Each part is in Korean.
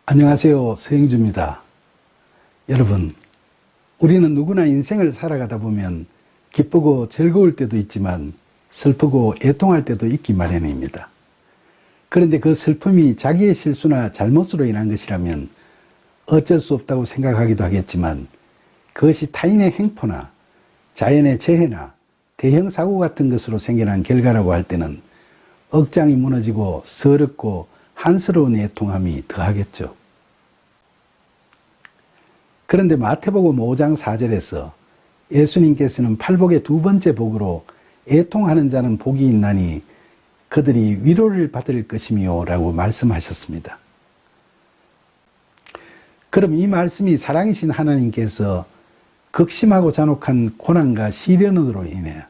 안녕하세요. 서영주입니다. 여러분, 우리는 누구나 인생을 살아가다 보면 기쁘고 즐거울 때도 있지만 슬프고 애통할 때도 있기 마련입니다. 그런데 그 슬픔이 자기의 실수나 잘못으로 인한 것이라면 어쩔 수 없다고 생각하기도 하겠지만, 그것이 타인의 행포나 자연의 재해나 대형 사고 같은 것으로 생겨난 결과라고 할 때는 억장이 무너지고 서럽고 한스러운 애통함이 더하겠죠. 그런데 마태복음 5장 4절에서 예수님께서는 팔복의 두 번째 복으로 애통하는 자는 복이 있나니 그들이 위로를 받을 것이며 라고 말씀하셨습니다. 그럼 이 말씀이 사랑이신 하나님께서 극심하고 잔혹한 고난과 시련으로 인해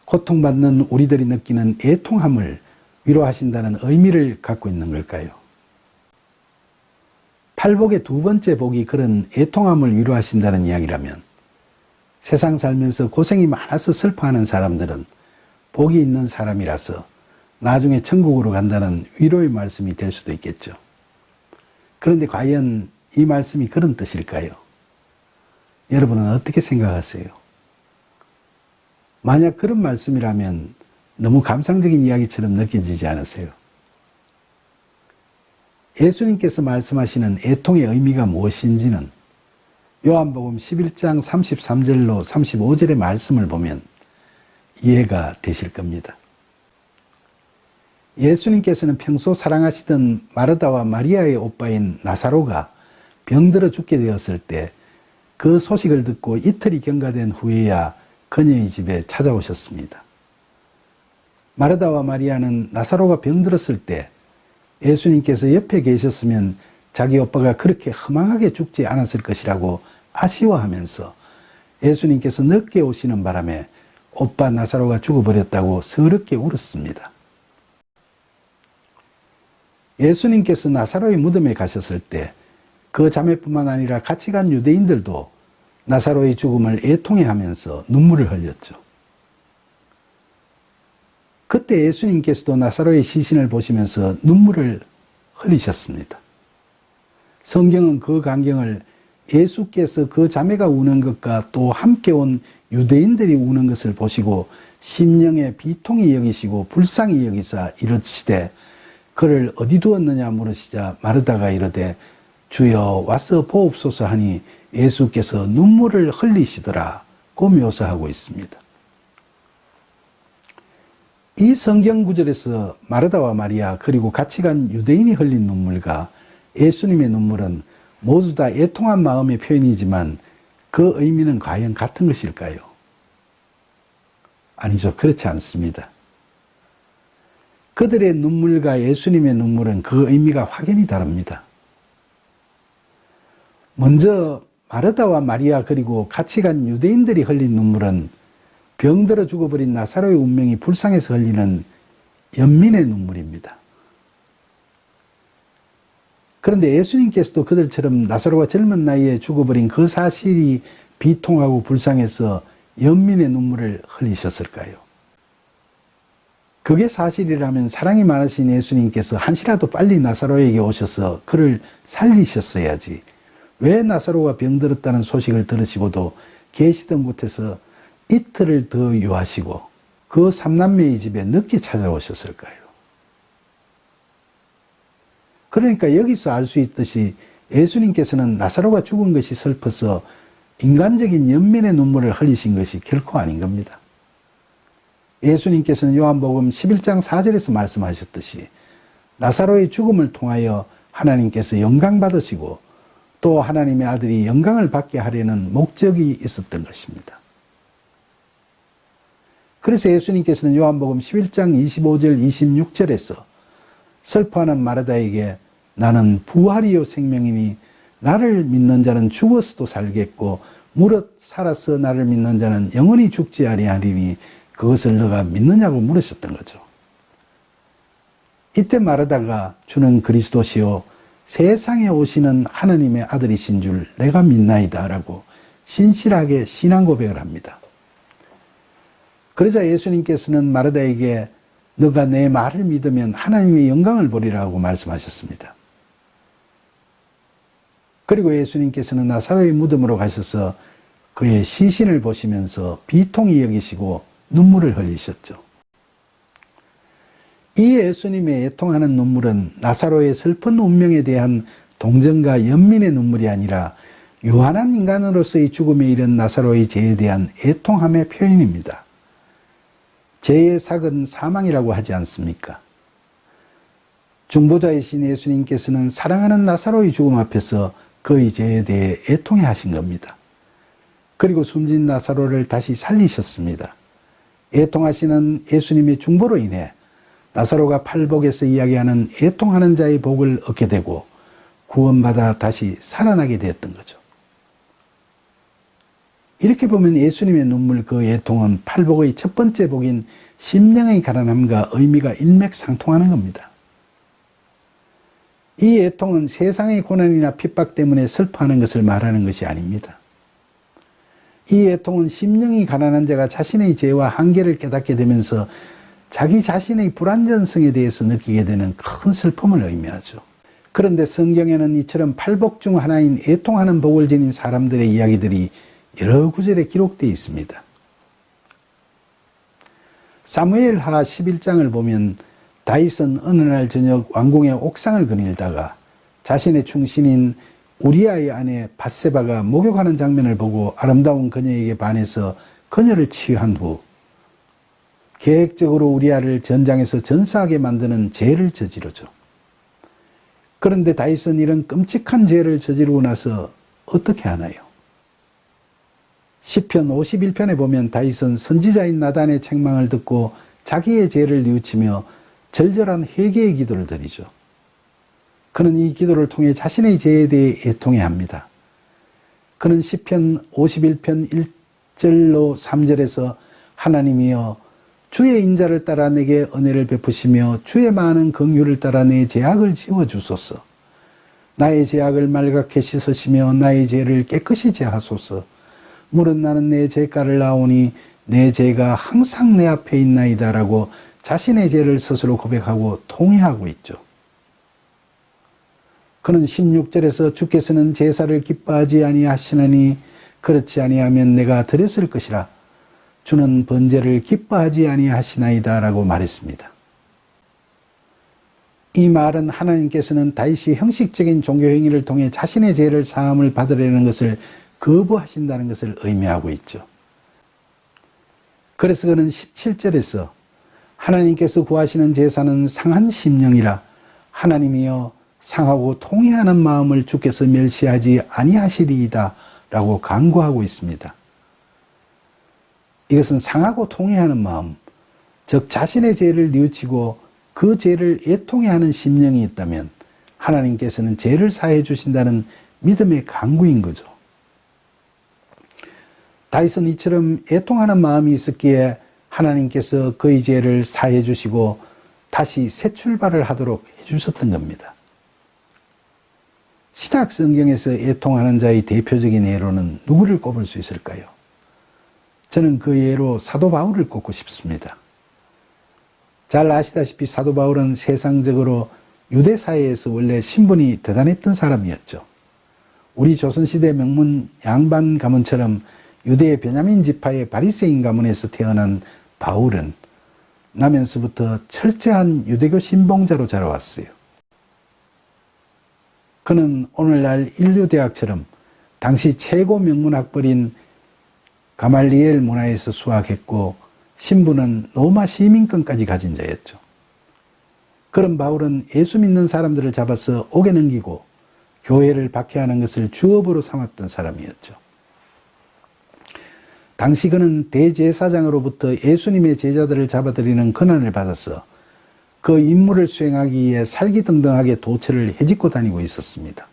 고통받는 우리들이 느끼는 애통함을 위로하신다는 의미를 갖고 있는 걸까요? 팔복의 두 번째 복이 그런 애통함을 위로하신다는 이야기라면, 세상 살면서 고생이 많아서 슬퍼하는 사람들은 복이 있는 사람이라서 나중에 천국으로 간다는 위로의 말씀이 될 수도 있겠죠. 그런데 과연 이 말씀이 그런 뜻일까요? 여러분은 어떻게 생각하세요? 만약 그런 말씀이라면 너무 감상적인 이야기처럼 느껴지지 않으세요? 예수님께서 말씀하시는 애통의 의미가 무엇인지는 요한복음 11장 33절로 35절의 말씀을 보면 이해가 되실 겁니다. 예수님께서는 평소 사랑하시던 마르다와 마리아의 오빠인 나사로가 병들어 죽게 되었을 때 그 소식을 듣고 이틀이 경과된 후에야 그녀의 집에 찾아오셨습니다. 마르다와 마리아는 나사로가 병들었을 때 예수님께서 옆에 계셨으면 자기 오빠가 그렇게 허망하게 죽지 않았을 것이라고 아쉬워하면서 예수님께서 늦게 오시는 바람에 오빠 나사로가 죽어버렸다고 서럽게 울었습니다. 예수님께서 나사로의 무덤에 가셨을 때 그 자매뿐만 아니라 같이 간 유대인들도 나사로의 죽음을 애통해하면서 눈물을 흘렸죠. 그때 예수님께서도 나사로의 시신을 보시면서 눈물을 흘리셨습니다. 성경은 그 광경을 예수께서 그 자매가 우는 것과 또 함께 온 유대인들이 우는 것을 보시고 심령에 비통히 여기시고 불쌍히 여기사 이르시되 그를 어디 두었느냐 물으시자 마르다가 이르되 주여 와서 보옵소서 하니 예수께서 눈물을 흘리시더라고 묘사하고 있습니다. 이 성경 구절에서 마르다와 마리아 그리고 같이 간 유대인이 흘린 눈물과 예수님의 눈물은 모두 다 애통한 마음의 표현이지만 그 의미는 과연 같은 것일까요? 아니죠. 그렇지 않습니다. 그들의 눈물과 예수님의 눈물은 그 의미가 확연히 다릅니다. 먼저 마르다와 마리아 그리고 같이 간 유대인들이 흘린 눈물은 병들어 죽어버린 나사로의 운명이 불쌍해서 흘리는 연민의 눈물입니다. 그런데 예수님께서도 그들처럼 나사로가 젊은 나이에 죽어버린 그 사실이 비통하고 불쌍해서 연민의 눈물을 흘리셨을까요? 그게 사실이라면 사랑이 많으신 예수님께서 한시라도 빨리 나사로에게 오셔서 그를 살리셨어야지. 왜 나사로가 병들었다는 소식을 들으시고도 계시던 곳에서 이틀을 더 유하시고 그 삼남매의 집에 늦게 찾아오셨을까요? 그러니까 여기서 알 수 있듯이 예수님께서는 나사로가 죽은 것이 슬퍼서 인간적인 연민의 눈물을 흘리신 것이 결코 아닌 겁니다. 예수님께서는 요한복음 11장 4절에서 말씀하셨듯이 나사로의 죽음을 통하여 하나님께서 영광 받으시고 또 하나님의 아들이 영광을 받게 하려는 목적이 있었던 것입니다. 그래서 예수님께서는 요한복음 11장 25절 26절에서 슬퍼하는 마르다에게 나는 부활이요 생명이니 나를 믿는 자는 죽어서도 살겠고 무릇 살아서 나를 믿는 자는 영원히 죽지 아니하리니 그것을 너가 믿느냐고 물으셨던 거죠. 이때 마르다가 주는 그리스도시요 세상에 오시는 하느님의 아들이신 줄 내가 믿나이다 라고 신실하게 신앙 고백을 합니다. 그러자 예수님께서는 마르다에게 너가 내 말을 믿으면 하나님의 영광을 보리라고 말씀하셨습니다. 그리고 예수님께서는 나사로의 무덤으로 가셔서 그의 시신을 보시면서 비통히 여기시고 눈물을 흘리셨죠. 이 예수님의 애통하는 눈물은 나사로의 슬픈 운명에 대한 동정과 연민의 눈물이 아니라 유한한 인간으로서의 죽음에 이른 나사로의 죄에 대한 애통함의 표현입니다. 죄의 삭은 사망이라고 하지 않습니까? 중보자이신 예수님께서는 사랑하는 나사로의 죽음 앞에서 그의 죄에 대해 애통해 하신 겁니다. 그리고 숨진 나사로를 다시 살리셨습니다. 애통하시는 예수님의 중보로 인해 나사로가 팔복에서 이야기하는 애통하는 자의 복을 얻게 되고 구원받아 다시 살아나게 되었던 거죠. 이렇게 보면 예수님의 눈물 그 애통은 팔복의 첫 번째 복인 심령의 가난함과 의미가 일맥상통하는 겁니다. 이 애통은 세상의 고난이나 핍박 때문에 슬퍼하는 것을 말하는 것이 아닙니다. 이 애통은 심령이 가난한 자가 자신의 죄와 한계를 깨닫게 되면서 자기 자신의 불완전성에 대해서 느끼게 되는 큰 슬픔을 의미하죠. 그런데 성경에는 이처럼 팔복 중 하나인 애통하는 복을 지닌 사람들의 이야기들이 여러 구절에 기록되어 있습니다. 사무엘하 11장을 보면 다윗은 어느 날 저녁 왕궁의 옥상을 거닐다가 자신의 충신인 우리아의 아내 밧세바가 목욕하는 장면을 보고 아름다운 그녀에게 반해서 그녀를 치유한 후 계획적으로 우리아를 전장에서 전사하게 만드는 죄를 저지르죠. 그런데 다윗은 이런 끔찍한 죄를 저지르고 나서 어떻게 하나요? 시편 51편에 보면 다윗은 선지자인 나단의 책망을 듣고 자기의 죄를 뉘우치며 절절한 회개의 기도를 드리죠. 그는 이 기도를 통해 자신의 죄에 대해 애통해야 합니다. 그는 시편 51편 1절로 3절에서 하나님이여 주의 인자를 따라 내게 은혜를 베푸시며 주의 많은 긍휼을 따라 내 죄악을 지워주소서. 나의 죄악을 말갛게 씻으시며 나의 죄를 깨끗이 제하소서. 물은 나는 내 죄가를 아오니 내 죄가 항상 내 앞에 있나이다 라고 자신의 죄를 스스로 고백하고 통회하고 있죠. 그는 16절에서 주께서는 제사를 기뻐하지 아니하시느니 그렇지 아니하면 내가 드렸을 것이라 주는 번제를 기뻐하지 아니하시나이다 라고 말했습니다. 이 말은 하나님께서는 다윗이 형식적인 종교 행위를 통해 자신의 죄를 사함을 받으려는 것을 거부하신다는 것을 의미하고 있죠. 그래서 그는 17절에서 하나님께서 구하시는 제사는 상한 심령이라 하나님이여 상하고 통회하는 마음을 주께서 멸시하지 아니하시리이다 라고 간구하고 있습니다. 이것은 상하고 통회하는 마음, 즉 자신의 죄를 뉘우치고 그 죄를 애통해하는 심령이 있다면 하나님께서는 죄를 사해 주신다는 믿음의 간구인 거죠. 다윗은 이처럼 애통하는 마음이 있었기에 하나님께서 그의 죄를 사해 주시고 다시 새 출발을 하도록 해주셨던 겁니다. 신약 성경에서 애통하는 자의 대표적인 예로는 누구를 꼽을 수 있을까요? 저는 그 예로 사도 바울을 꼽고 싶습니다. 잘 아시다시피 사도 바울은 세상적으로 유대 사회에서 원래 신분이 대단했던 사람이었죠. 우리 조선시대 명문 양반 가문처럼 유대의 베냐민 지파의 바리새인 가문에서 태어난 바울은 나면서부터 철저한 유대교 신봉자로 자라왔어요. 그는 오늘날 인류대학처럼 당시 최고 명문학벌인 가말리엘 문화에서 수학했고 신분은 로마 시민권까지 가진 자였죠. 그런 바울은 예수 믿는 사람들을 잡아서 옥에 넘기고 교회를 박해하는 것을 주업으로 삼았던 사람이었죠. 당시 그는 대제사장으로부터 예수님의 제자들을 잡아들이는 권한을 받아서 그 임무를 수행하기 위해 살기등등하게 도처를 헤집고 다니고 있었습니다.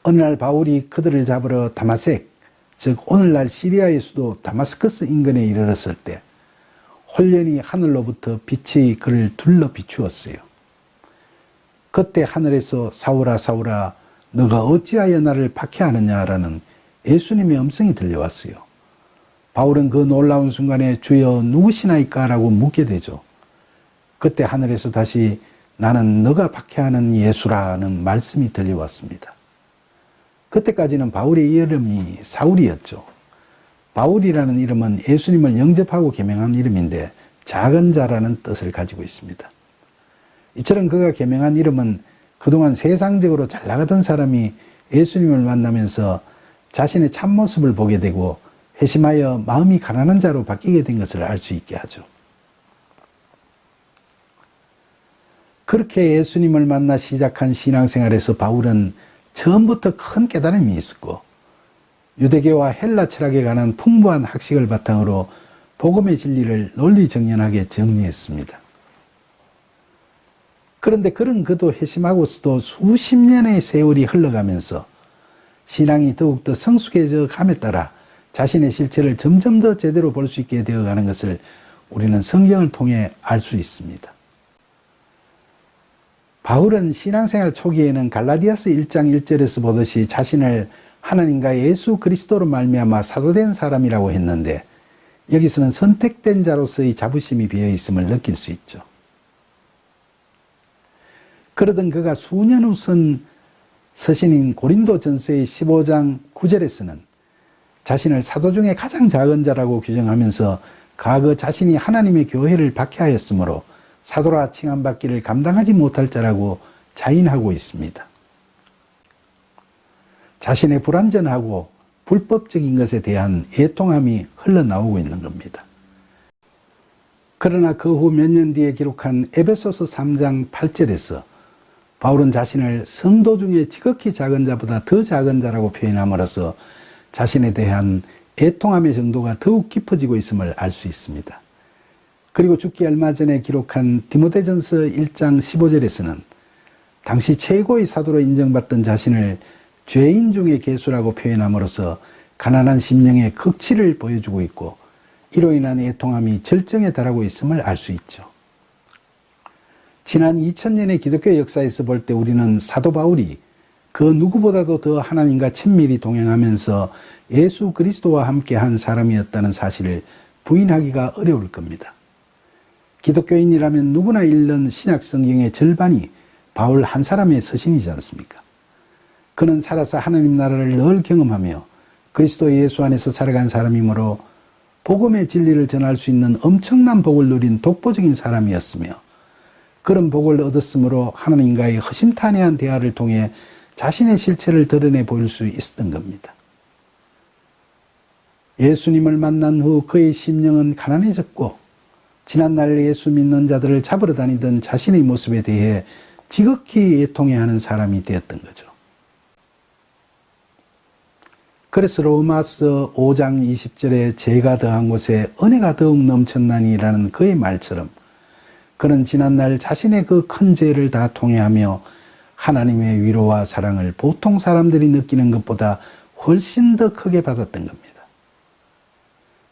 어느 날 바울이 그들을 잡으러 다마색, 즉 오늘날 시리아의 수도 다마스커스 인근에 이르렀을 때 홀연히 하늘로부터 빛이 그를 둘러 비추었어요. 그때 하늘에서 사울아 사울아 너가 어찌하여 나를 박해하느냐라는 예수님의 음성이 들려왔어요. 바울은 그 놀라운 순간에 주여 누구시나이까 라고 묻게 되죠. 그때 하늘에서 다시 나는 너가 박해하는 예수라는 말씀이 들려왔습니다. 그때까지는 바울의 이름이 사울이었죠. 바울이라는 이름은 예수님을 영접하고 개명한 이름인데 작은 자라는 뜻을 가지고 있습니다. 이처럼 그가 개명한 이름은 그동안 세상적으로 잘 나가던 사람이 예수님을 만나면서 자신의 참모습을 보게 되고 회심하여 마음이 가난한 자로 바뀌게 된 것을 알 수 있게 하죠. 그렇게 예수님을 만나 시작한 신앙생활에서 바울은 처음부터 큰 깨달음이 있었고 유대계와 헬라 철학에 관한 풍부한 학식을 바탕으로 복음의 진리를 논리정연하게 정리했습니다. 그런데 그런 그도 회심하고서도 수십 년의 세월이 흘러가면서 신앙이 더욱더 성숙해져 감에 따라 자신의 실체를 점점 더 제대로 볼 수 있게 되어가는 것을 우리는 성경을 통해 알 수 있습니다. 바울은 신앙생활 초기에는 갈라디아서 1장 1절에서 보듯이 자신을 하나님과 예수 그리스도로 말미암아 사도된 사람이라고 했는데 여기서는 선택된 자로서의 자부심이 비어 있음을 느낄 수 있죠. 그러던 그가 수년 후 쓴 서신인 고린도전서의 15장 9절에서는 자신을 사도 중에 가장 작은 자라고 규정하면서 과거 자신이 하나님의 교회를 박해하였으므로 사도라 칭함받기를 감당하지 못할 자라고 자인하고 있습니다. 자신의 불완전하고 불법적인 것에 대한 애통함이 흘러나오고 있는 겁니다. 그러나 그 후 몇 년 뒤에 기록한 에베소서 3장 8절에서 바울은 자신을 성도 중에 지극히 작은 자보다 더 작은 자라고 표현함으로써 자신에 대한 애통함의 정도가 더욱 깊어지고 있음을 알 수 있습니다. 그리고 죽기 얼마 전에 기록한 디모데전서 1장 15절에서는 당시 최고의 사도로 인정받던 자신을 죄인 중의 괴수라고 표현함으로써 가난한 심령의 극치를 보여주고 있고 이로 인한 애통함이 절정에 달하고 있음을 알 수 있죠. 지난 2000년의 기독교 역사에서 볼 때 우리는 사도 바울이 그 누구보다도 더 하나님과 친밀히 동행하면서 예수 그리스도와 함께한 사람이었다는 사실을 부인하기가 어려울 겁니다. 기독교인이라면 누구나 읽는 신약 성경의 절반이 바울 한 사람의 서신이지 않습니까? 그는 살아서 하나님 나라를 늘 경험하며 그리스도 예수 안에서 살아간 사람이므로 복음의 진리를 전할 수 있는 엄청난 복을 누린 독보적인 사람이었으며 그런 복을 얻었으므로 하나님과의 허심탄회한 대화를 통해 자신의 실체를 드러내 보일 수 있었던 겁니다. 예수님을 만난 후 그의 심령은 가난해졌고 지난날 예수 믿는 자들을 잡으러 다니던 자신의 모습에 대해 지극히 애통해하는 사람이 되었던 거죠. 그래서 로마서 5장 20절에 죄가 더한 곳에 은혜가 더욱 넘쳤나니라는 그의 말처럼 그는 지난날 자신의 그 큰 죄를 다 통회하며 하나님의 위로와 사랑을 보통 사람들이 느끼는 것보다 훨씬 더 크게 받았던 겁니다.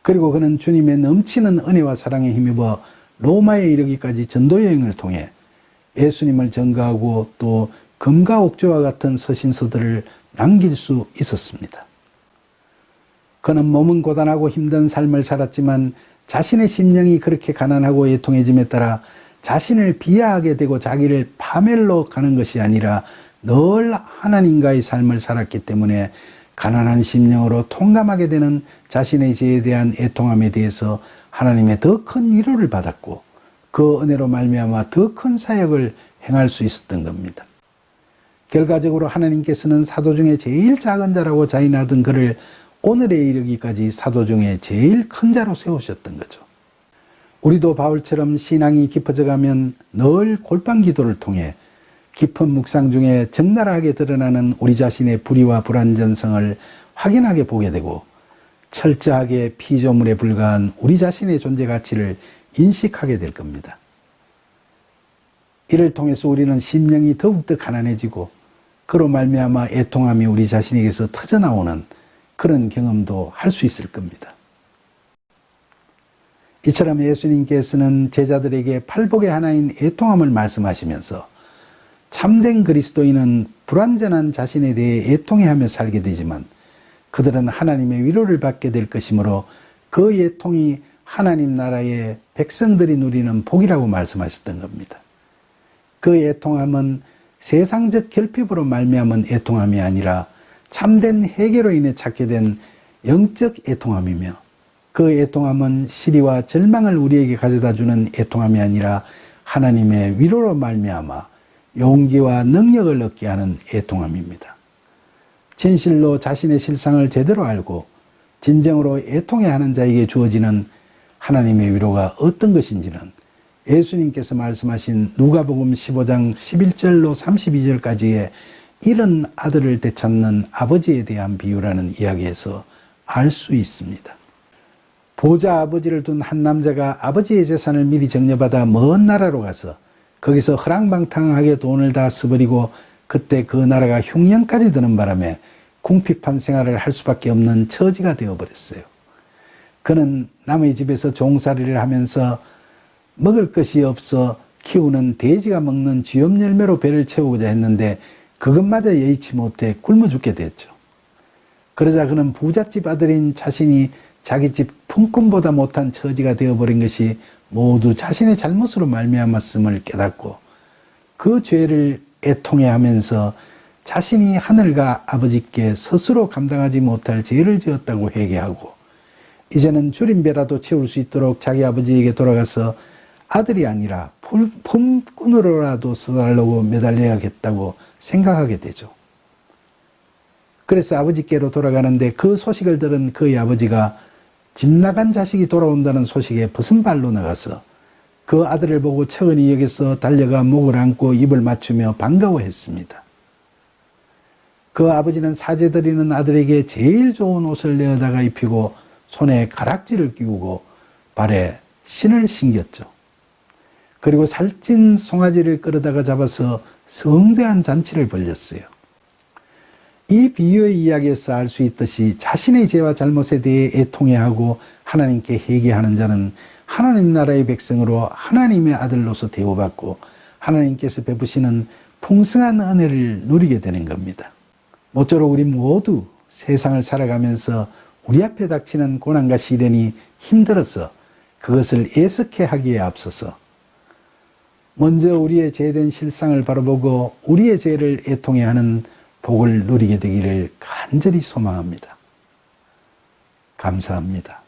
그리고 그는 주님의 넘치는 은혜와 사랑에 힘입어 로마에 이르기까지 전도 여행을 통해 예수님을 전가하고 또 금과 옥조와 같은 서신서들을 남길 수 있었습니다. 그는 몸은 고단하고 힘든 삶을 살았지만 자신의 심령이 그렇게 가난하고 애통해짐에 따라 자신을 비하하게 되고 자기를 파멸로 가는 것이 아니라 늘 하나님과의 삶을 살았기 때문에 가난한 심령으로 통감하게 되는 자신의 죄에 대한 애통함에 대해서 하나님의 더 큰 위로를 받았고 그 은혜로 말미암아 더 큰 사역을 행할 수 있었던 겁니다. 결과적으로 하나님께서는 사도 중에 제일 작은 자라고 자인하던 그를 오늘에 이르기까지 사도 중에 제일 큰 자로 세우셨던 거죠. 우리도 바울처럼 신앙이 깊어져 가면 늘 골방 기도를 통해 깊은 묵상 중에 적나라하게 드러나는 우리 자신의 불의와 불완전성을 확인하게 보게 되고 철저하게 피조물에 불과한 우리 자신의 존재 가치를 인식하게 될 겁니다. 이를 통해서 우리는 심령이 더욱더 가난해지고 그로 말미암아 애통함이 우리 자신에게서 터져나오는 그런 경험도 할 수 있을 겁니다. 이처럼 예수님께서는 제자들에게 팔복의 하나인 애통함을 말씀하시면서 참된 그리스도인은 불완전한 자신에 대해 애통해하며 살게 되지만 그들은 하나님의 위로를 받게 될 것이므로 그 애통이 하나님 나라의 백성들이 누리는 복이라고 말씀하셨던 겁니다. 그 애통함은 세상적 결핍으로 말미암은 애통함이 아니라 참된 회개로 인해 찾게 된 영적 애통함이며, 그 애통함은 시리와 절망을 우리에게 가져다주는 애통함이 아니라 하나님의 위로로 말미암아 용기와 능력을 얻게 하는 애통함입니다. 진실로 자신의 실상을 제대로 알고 진정으로 애통해야 하는 자에게 주어지는 하나님의 위로가 어떤 것인지는 예수님께서 말씀하신 누가복음 15장 11절로 32절까지의 이런 아들을 되찾는 아버지에 대한 비유라는 이야기에서 알 수 있습니다. 보좌 아버지를 둔 한 남자가 아버지의 재산을 미리 정려받아 먼 나라로 가서 거기서 허랑방탕하게 돈을 다 써버리고 그때 그 나라가 흉년까지 드는 바람에 궁핍한 생활을 할 수밖에 없는 처지가 되어버렸어요. 그는 남의 집에서 종살이를 하면서 먹을 것이 없어 키우는 돼지가 먹는 쥐염 열매로 배를 채우고자 했는데 그것마저 예의치 못해 굶어 죽게 됐죠. 그러자 그는 부잣집 아들인 자신이 자기 집 품꾼보다 못한 처지가 되어버린 것이 모두 자신의 잘못으로 말미암았음을 깨닫고 그 죄를 애통해하면서 자신이 하늘과 아버지께 스스로 감당하지 못할 죄를 지었다고 회개하고 이제는 줄임배라도 채울 수 있도록 자기 아버지에게 돌아가서 아들이 아니라 품꾼으로라도 써달라고 매달려야겠다고 생각하게 되죠. 그래서 아버지께로 돌아가는데 그 소식을 들은 그의 아버지가 집 나간 자식이 돌아온다는 소식에 벗은발로 나가서 그 아들을 보고 처근히 여기서 달려가 목을 안고 입을 맞추며 반가워했습니다. 그 아버지는 사죄드리는 아들에게 제일 좋은 옷을 내어다가 입히고 손에 가락지를 끼우고 발에 신을 신겼죠. 그리고 살찐 송아지를 끌어다가 잡아서 성대한 잔치를 벌였어요. 이 비유의 이야기에서 알 수 있듯이 자신의 죄와 잘못에 대해 애통해하고 하나님께 회개하는 자는 하나님 나라의 백성으로 하나님의 아들로서 대우받고 하나님께서 베푸시는 풍성한 은혜를 누리게 되는 겁니다. 모쪼록 우리 모두 세상을 살아가면서 우리 앞에 닥치는 고난과 시련이 힘들어서 그것을 애석해 하기에 앞서서 먼저 우리의 죄된 실상을 바라보고 우리의 죄를 애통해하는 복을 누리게 되기를 간절히 소망합니다. 감사합니다.